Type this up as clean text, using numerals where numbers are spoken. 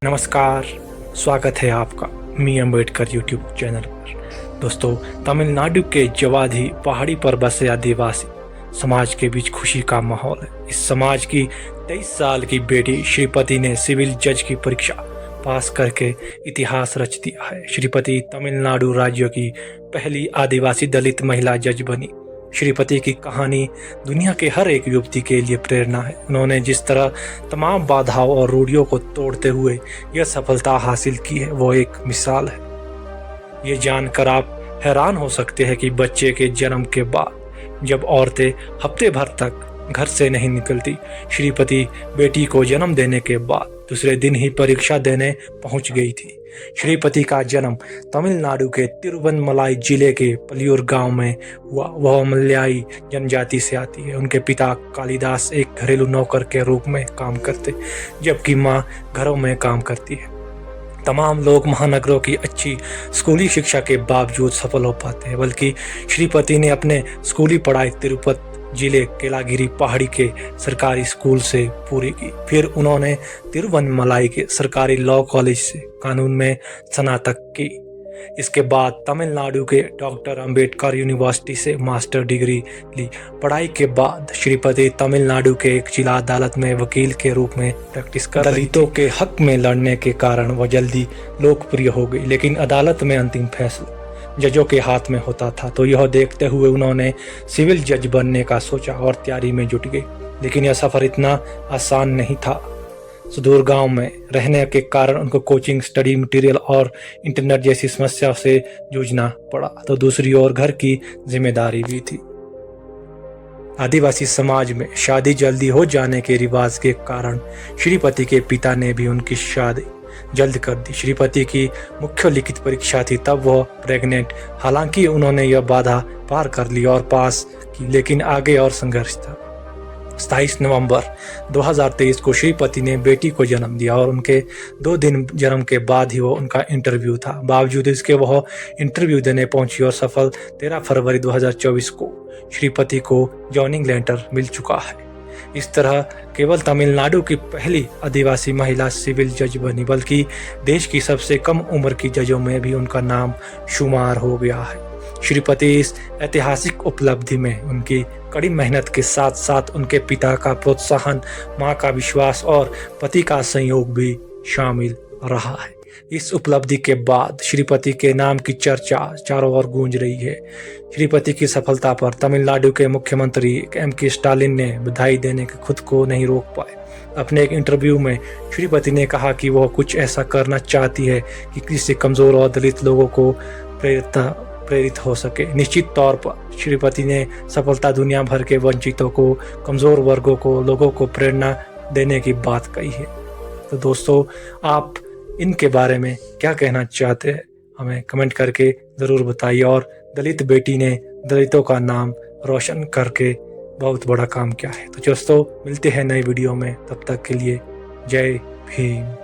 नमस्कार, स्वागत है आपका मी अम्बेडकर यूट्यूब चैनल पर। दोस्तों, तमिलनाडु के जवाधी पहाड़ी पर बसे आदिवासी समाज के बीच खुशी का माहौल है। इस समाज की 23 साल की बेटी श्रीपति ने सिविल जज की परीक्षा पास करके इतिहास रच दिया है। श्रीपति तमिलनाडु राज्य की पहली आदिवासी दलित महिला जज बनी। श्रीपति की कहानी दुनिया के हर एक युवती के लिए प्रेरणा है। उन्होंने जिस तरह तमाम बाधाओं और रूढ़ियों को तोड़ते हुए यह सफलता हासिल की है, वो एक मिसाल है। ये जानकर आप हैरान हो सकते हैं कि बच्चे के जन्म के बाद जब औरतें हफ्ते भर तक घर से नहीं निकलती, श्रीपति बेटी को जन्म देने के बाद दूसरे दिन ही परीक्षा देने पहुंच गई थी। श्रीपति का जन्म तमिलनाडु के तिरुवन्नमलाई जिले के पलियूर गांव में हुआ। वह मलयाई जनजाति से आती है। उनके पिता कालिदास एक घरेलू नौकर के रूप में काम करते, जबकि मां घरों में काम करती है। तमाम लोग महानगरों की अच्छी स्कूली शिक्षा के बावजूद सफल हो पाते हैं, बल्कि श्रीपति ने अपने स्कूली पढ़ाई तिरुपति जिले केलागिरी पहाड़ी के सरकारी स्कूल से पूरी की। फिर उन्होंने तिरुवन्नमलाई के सरकारी लॉ कॉलेज से कानून में स्नातक की। इसके बाद तमिलनाडु के डॉक्टर अंबेडकर यूनिवर्सिटी से मास्टर डिग्री ली। पढ़ाई के बाद श्रीपति तमिलनाडु के एक जिला अदालत में वकील के रूप में प्रैक्टिस कर दलितों के हक में लड़ने के कारण वह जल्दी लोकप्रिय हो गई। लेकिन अदालत में अंतिम फैसला जजों के हाथ में होता था, तो यह देखते हुए उन्होंने सिविल जज बनने का सोचा और तैयारी में जुट गए। लेकिन यह सफर इतना आसान नहीं था। सुदूर गांव में रहने के कारण उनको कोचिंग, स्टडी मटेरियल और इंटरनेट जैसी समस्याओं से जूझना पड़ा। तो दूसरी ओर घर की जिम्मेदारी भी थी। आदिवासी समाज में शादी जल्दी हो जाने के रिवाज के कारण श्रीपति के पिता ने भी उनकी शादी जल्द कर दी। श्रीपति की मुख्य लिखित परीक्षा थी, तब वह प्रेग्नेंट। हालांकि उन्होंने यह बाधा पार कर ली और पास की, लेकिन आगे और संघर्ष था। 27 नवंबर 2023 को श्रीपति ने बेटी को जन्म दिया और उनके 2 दिन जन्म के बाद ही वो उनका इंटरव्यू था। बावजूद इसके वह इंटरव्यू देने पहुंची और सफल 13 फरवरी 2024 को श्रीपति को जॉइनिंग लेटर मिल चुका है। इस तरह केवल तमिलनाडु की पहली आदिवासी महिला सिविल जज बनी, बल्कि देश की सबसे कम उम्र की जजों में भी उनका नाम शुमार हो गया है। श्रीपति इस ऐतिहासिक उपलब्धि में उनकी कड़ी मेहनत के साथ साथ उनके पिता का प्रोत्साहन, मां का विश्वास और पति का संयोग भी शामिल रहा है। इस उपलब्धि के बाद श्रीपति के नाम की चर्चा चारों ओर गूंज रही है। श्रीपति की सफलता पर तमिलनाडु के मुख्यमंत्री M.K. स्टालिन ने बधाई देने के खुद को नहीं रोक पाए। अपने एक इंटरव्यू में श्रीपति ने कहा कि वह कुछ ऐसा करना चाहती है कि किसी कमजोर और दलित लोगों को प्रेरित हो सके। निश्चित तौर पर श्रीपति ने सफलता दुनिया भर के वंचितों को, कमजोर वर्गों को, लोगों को प्रेरणा देने की बात कही है। तो दोस्तों, आप इनके बारे में क्या कहना चाहते हैं, हमें कमेंट करके ज़रूर बताइए। और दलित बेटी ने दलितों का नाम रोशन करके बहुत बड़ा काम किया है। तो दोस्तों, मिलते हैं नई वीडियो में, तब तक के लिए जय भीम।